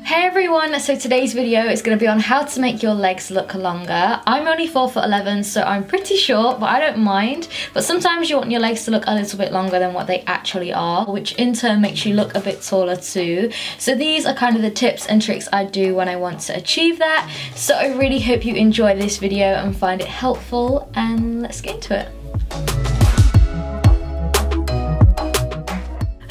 Hey everyone, so today's video is going to be on how to make your legs look longer. I'm only 4'11", so I'm pretty short, but I don't mind. But sometimes you want your legs to look a little bit longer than what they actually are, which in turn makes you look a bit taller too. So these are kind of the tips and tricks I do when I want to achieve that. So I really hope you enjoy this video and find it helpful, and let's get into it.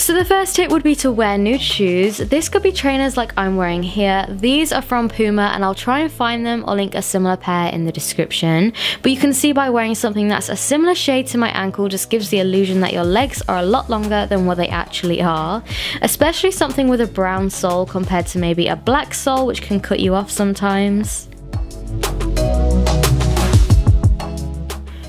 So the first tip would be to wear nude shoes. This could be trainers like I'm wearing here. These are from Puma and I'll try and find them or link a similar pair in the description. But you can see by wearing something that's a similar shade to my ankle just gives the illusion that your legs are a lot longer than what they actually are. Especially something with a brown sole compared to maybe a black sole, which can cut you off sometimes.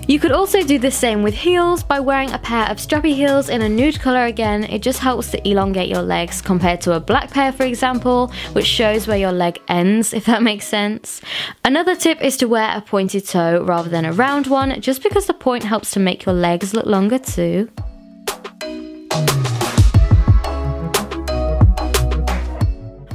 You could also do the same with heels by wearing a pair of strappy heels in a nude colour again. It just helps to elongate your legs compared to a black pair, for example, which shows where your leg ends, if that makes sense. Another tip is to wear a pointed toe rather than a round one, just because the point helps to make your legs look longer too.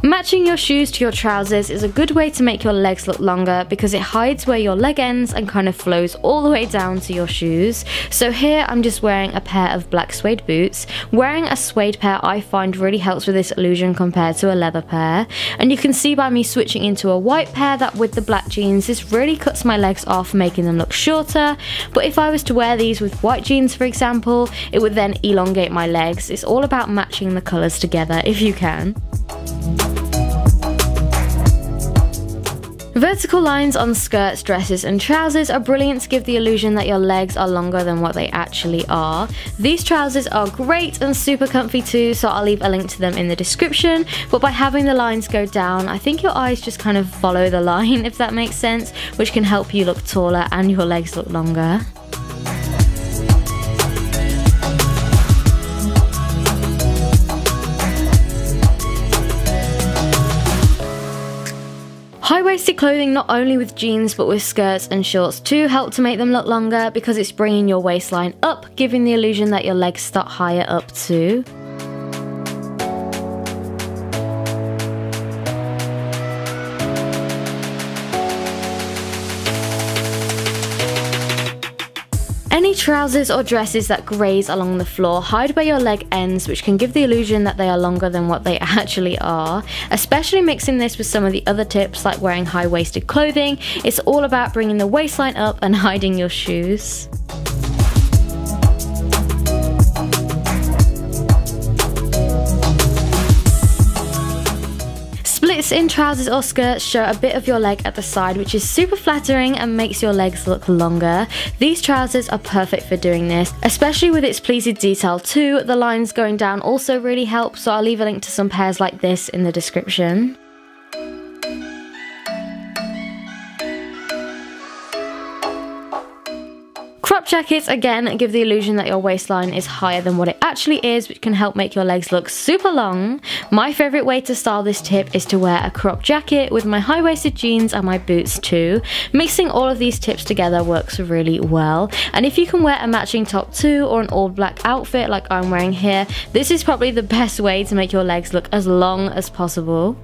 Matching your shoes to your trousers is a good way to make your legs look longer because it hides where your leg ends and kind of flows all the way down to your shoes. So here I'm just wearing a pair of black suede boots. Wearing a suede pair I find really helps with this illusion compared to a leather pair. And you can see by me switching into a white pair that with the black jeans, this really cuts my legs off, making them look shorter. But if I was to wear these with white jeans, for example, it would then elongate my legs. It's all about matching the colours together if you can. Vertical lines on skirts, dresses and trousers are brilliant to give the illusion that your legs are longer than what they actually are. These trousers are great and super comfy too, so I'll leave a link to them in the description, but by having the lines go down, I think your eyes just kind of follow the line, if that makes sense, which can help you look taller and your legs look longer. High-waisted clothing, not only with jeans but with skirts and shorts too, help to make them look longer because it's bringing your waistline up, giving the illusion that your legs start higher up too. Any trousers or dresses that graze along the floor hide where your leg ends, which can give the illusion that they are longer than what they actually are. Especially mixing this with some of the other tips like wearing high-waisted clothing, it's all about bringing the waistline up and hiding your shoes. Splits in trousers or skirts show a bit of your leg at the side, which is super flattering and makes your legs look longer. These trousers are perfect for doing this, especially with its pleated detail too. The lines going down also really help, so I'll leave a link to some pairs like this in the description. Crop jackets again give the illusion that your waistline is higher than what it actually is, which can help make your legs look super long. My favourite way to style this tip is to wear a crop jacket with my high-waisted jeans and my boots too. Mixing all of these tips together works really well. And if you can wear a matching top too, or an all black outfit like I'm wearing here, this is probably the best way to make your legs look as long as possible.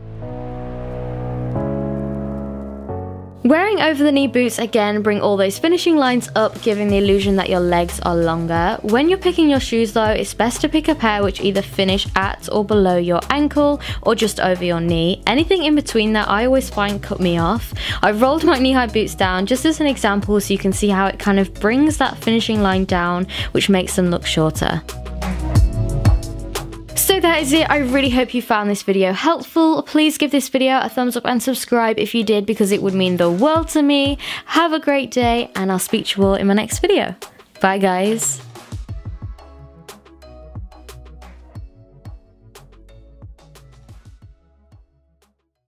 Wearing over-the-knee boots again bring all those finishing lines up, giving the illusion that your legs are longer. When you're picking your shoes though, it's best to pick a pair which either finish at or below your ankle or just over your knee. Anything in between that I always find cut me off. I've rolled my knee-high boots down just as an example so you can see how it kind of brings that finishing line down, which makes them look shorter. So that is it. I really hope you found this video helpful. Please give this video a thumbs up and subscribe if you did, because it would mean the world to me. Have a great day and I'll speak to you all in my next video. Bye guys.